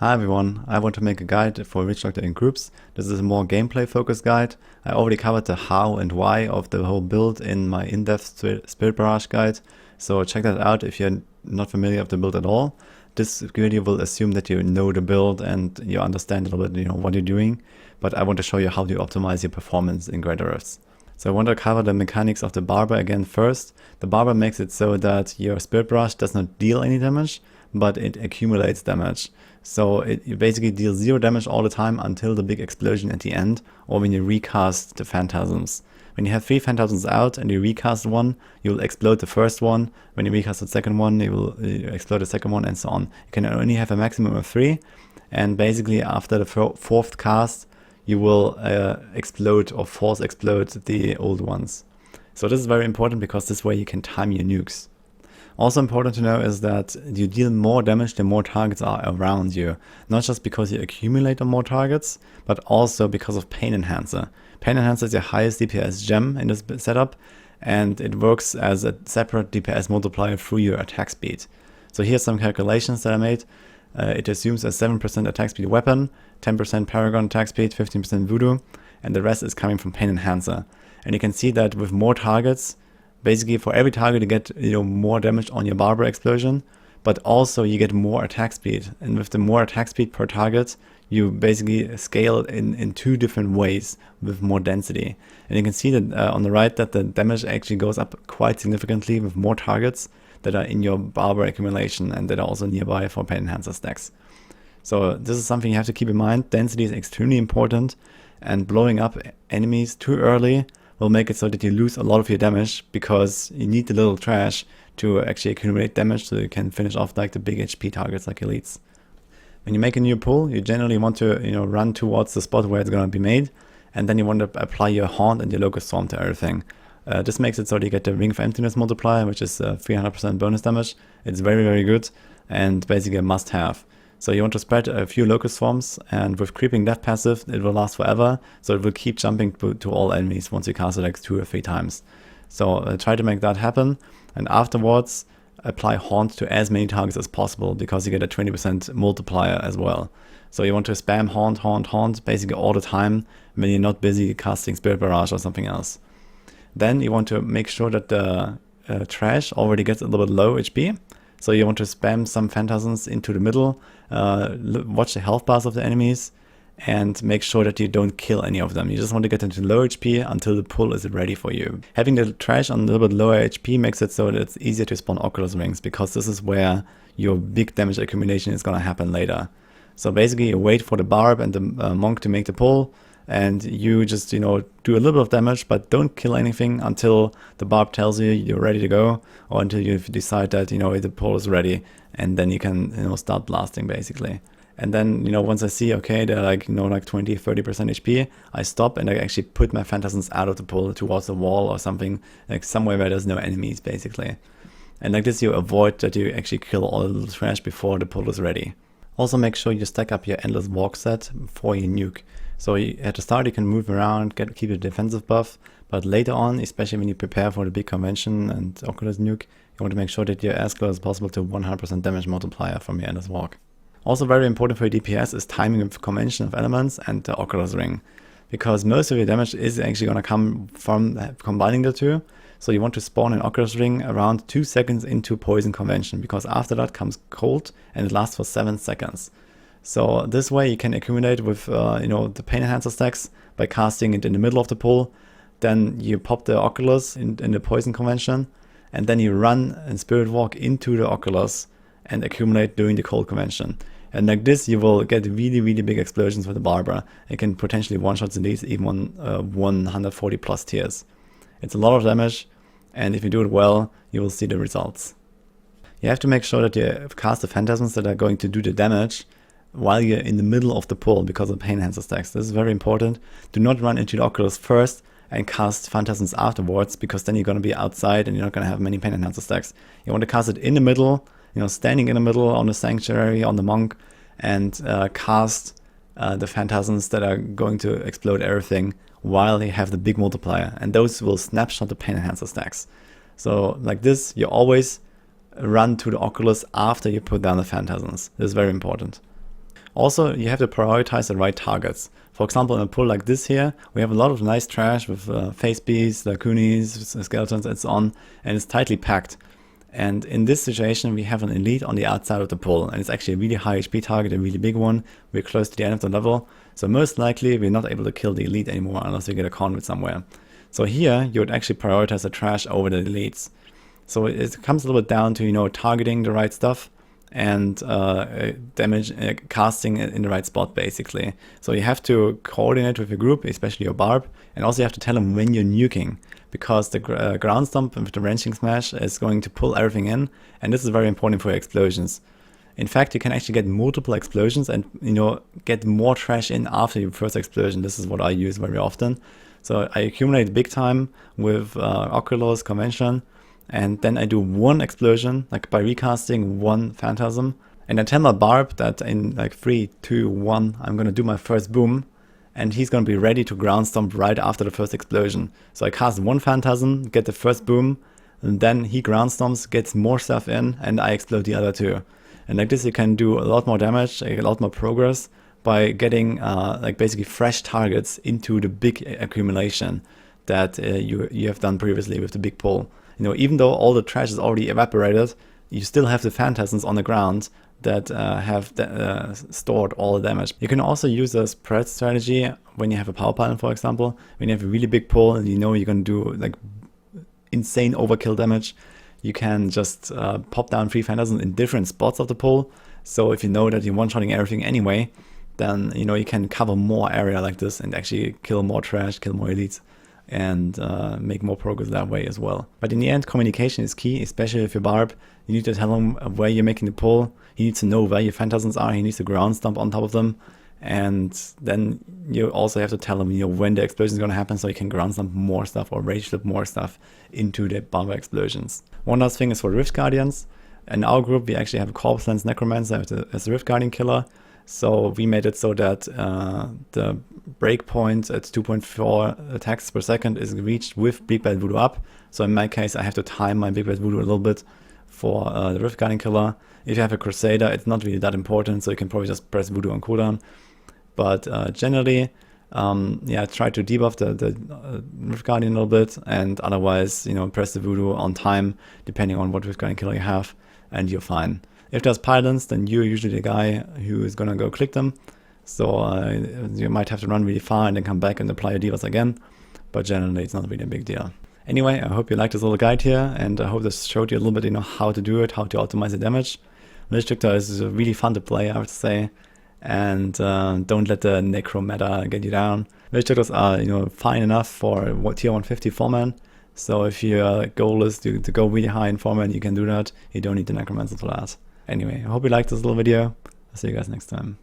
Hi everyone, I want to make a guide for Witch Doctor in groups. This is a more gameplay focused guide. I already covered the how and why of the whole build in my in-depth Spirit Barrage guide, so check that out if you're not familiar with the build at all. This video will assume that you know the build and you understand a little bit what you're doing, but I want to show you how to optimize your performance in Greater Rifts. So I want to cover the mechanics of the Barber again first. The Barber makes it so that your Spirit Barrage does not deal any damage, but it accumulates damage. So you basically deal 0 damage all the time until the big explosion at the end, or when you recast the Phantasms. When you have 3 Phantasms out and you recast one, you will explode the first one. When you recast the second one, you will explode the second one, and so on. You can only have a maximum of 3, and basically after the 4th cast, you will explode or force explode the old ones. So this is very important because this way you can time your nukes. Also important to know is that you deal more damage the more targets are around you. Not just because you accumulate on more targets, but also because of Pain Enhancer. Pain Enhancer is your highest DPS gem in this setup, and it works as a separate DPS multiplier through your attack speed. So here's some calculations that I made. It assumes a 7% attack speed weapon, 10% Paragon attack speed, 15% Voodoo, and the rest is coming from Pain Enhancer. And you can see that with more targets, basically for every target you get more damage on your Barber explosion, but also you get more attack speed. And with the more attack speed per target, you basically scale it in 2 different ways with more density. And you can see that on the right that the damage actually goes up quite significantly with more targets that are in your Barber accumulation and that are also nearby for Pain Enhancer stacks. So this is something you have to keep in mind. Density is extremely important, and blowing up enemies too early will make it so that you lose a lot of your damage, because you need the little trash to actually accumulate damage so you can finish off like the big HP targets like elites. When you make a new pull, you generally want to run towards the spot where it's going to be made, and then you want to apply your Haunt and your Locust Swarm to everything. This makes it so that you get the Ring of Emptiness multiplier, which is 300% bonus damage. It's very, very good and basically a must-have. So you want to spread a few Locust Swarms, and with Creeping Death passive, it will last forever. So it will keep jumping to all enemies once you cast it like 2 or 3 times. So try to make that happen, and afterwards apply Haunt to as many targets as possible, because you get a 20% multiplier as well. So you want to spam Haunt, Haunt, Haunt basically all the time when you're not busy casting Spirit Barrage or something else. Then you want to make sure that the trash already gets a little bit low HP. So you want to spam some Phantasms into the middle, watch the health bars of the enemies, and make sure that you don't kill any of them. You just want to get them to low HP until the pull is ready for you. Having the trash on a little bit lower HP makes it so that it's easier to spawn Oculus Rings, because this is where your big damage accumulation is going to happen later. So basically you wait for the Barb and the Monk to make the pull, and you just do a little bit of damage, but don't kill anything until the Barb tells you you're ready to go, or until you decide that the pull is ready, and then you can start blasting basically. And then once I see okay they're like 20-30% HP, I stop and I actually put my Phantasms out of the pull towards the wall or something, like somewhere where there's no enemies basically. And like this you avoid that you actually kill all the little trash before the pull is ready. Also make sure you stack up your Endless Walk set for your nuke. So at the start you can move around, keep a defensive buff, but later on, especially when you prepare for the big convention and Oculus nuke, you want to make sure that you're as close as possible to 100% damage multiplier from your Endless Walk. Also very important for your DPS is timing of convention of elements and the Oculus ring, because most of your damage is actually going to come from combining the two. So you want to spawn an Oculus ring around 2 seconds into poison convention, because after that comes cold and it lasts for 7 seconds. So this way you can accumulate with the Pain Enhancer stacks by casting it in the middle of the pull. Then you pop the Oculus in the poison convention, and then you run and Spirit Walk into the Oculus and accumulate during the cold convention. And like this you will get really, really big explosions with the Barber. It can potentially one-shot the leads even on 140 plus tiers. It's a lot of damage, and if you do it well, you will see the results. You have to make sure that you cast the Phantasms that are going to do the damage while you're in the middle of the pull, because of Pain Enhancer stacks. This is very important. Do not run into the Oculus first and cast Phantasms afterwards, because then you're going to be outside and you're not going to have many Pain Enhancer stacks. You want to cast it in the middle, standing in the middle on the Sanctuary, on the Monk, and cast the Phantasms that are going to explode everything while they have the big multiplier, and those will snapshot the Pain Enhancer stacks. So like this, you always run to the Oculus after you put down the Phantasms. This is very important. Also, you have to prioritize the right targets. For example, in a pull like this here, we have a lot of nice trash with face beasts, lacoonies, skeletons and so on, and it's tightly packed. And in this situation, we have an elite on the outside of the pull, and it's actually a really high HP target, a really big one. We're close to the end of the level, so most likely we're not able to kill the elite anymore unless we get a convert somewhere. So here, you would actually prioritize the trash over the elites. So it comes a little bit down to, you know, targeting the right stuff and damage casting in the right spot, basically. So you have to coordinate with your group, especially your barb, and also you have to tell them when you're nuking, because the ground stomp with the wrenching smash is going to pull everything in, and this is very important for your explosions. In fact, you can actually get multiple explosions and, you know, get more trash in after your first explosion. This is what I use very often. So I accumulate big time with Oculus, Convention, and then I do one explosion, like by recasting one Phantasm, and I tell my barb that in like 3, 2, 1, I'm gonna do my first boom, and he's gonna be ready to ground stomp right after the first explosion. So I cast one Phantasm, get the first boom, and then he ground stomps, gets more stuff in, and I explode the other two. And like this you can do a lot more damage, a lot more progress, by getting like basically fresh targets into the big accumulation that you have done previously with the big pull. You know, even though all the trash is already evaporated, you still have the Phantasms on the ground that have stored all the damage. You can also use a spread strategy when you have a power pylon, for example. When you have a really big pull and you know you're going to do like insane overkill damage, you can just pop down 3 Phantasms in different spots of the pull. So if you know that you're one-shotting everything anyway, then you know you can cover more area like this and actually kill more trash, kill more elites, and make more progress that way as well. But in the end, communication is key, especially if you're barb. You need to tell him where you're making the pull. He needs to know where your Phantasms are. He needs to ground stomp on top of them. And then you also have to tell him, you know, when the explosion is going to happen, so you can ground stomp more stuff or rage flip more stuff into the bomber explosions. One last thing is for Rift Guardians. In our group, we actually have a Corpse Lens Necromancer as a Rift Guardian killer. So we made it so that the breakpoint at 2.4 attacks per second is reached with Big Bad Voodoo up. So in my case, I have to time my Big Bad Voodoo a little bit for the Rift Guardian killer. If you have a Crusader, it's not really that important, so you can probably just press Voodoo on cooldown. But generally, yeah, try to debuff the Rift Guardian a little bit, and otherwise, you know, press the Voodoo on time, depending on what Rift Guardian killer you have, and you're fine. If there's pylons, then you're usually the guy who is gonna go click them. So you might have to run really far and then come back and apply your debuffs again. But generally, it's not really a big deal. Anyway, I hope you liked this little guide here, and I hope this showed you a little bit, you know, how to do it, how to optimize the damage. Lich Doctor is really fun to play, I have to say. And don't let the Necro meta get you down. Lich Doctors are, you know, fine enough for tier 150 4-man. So if your goal is to go really high in 4-man, you can do that. You don't need the Necromancer for that. Anyway, I hope you liked this little video. I'll see you guys next time.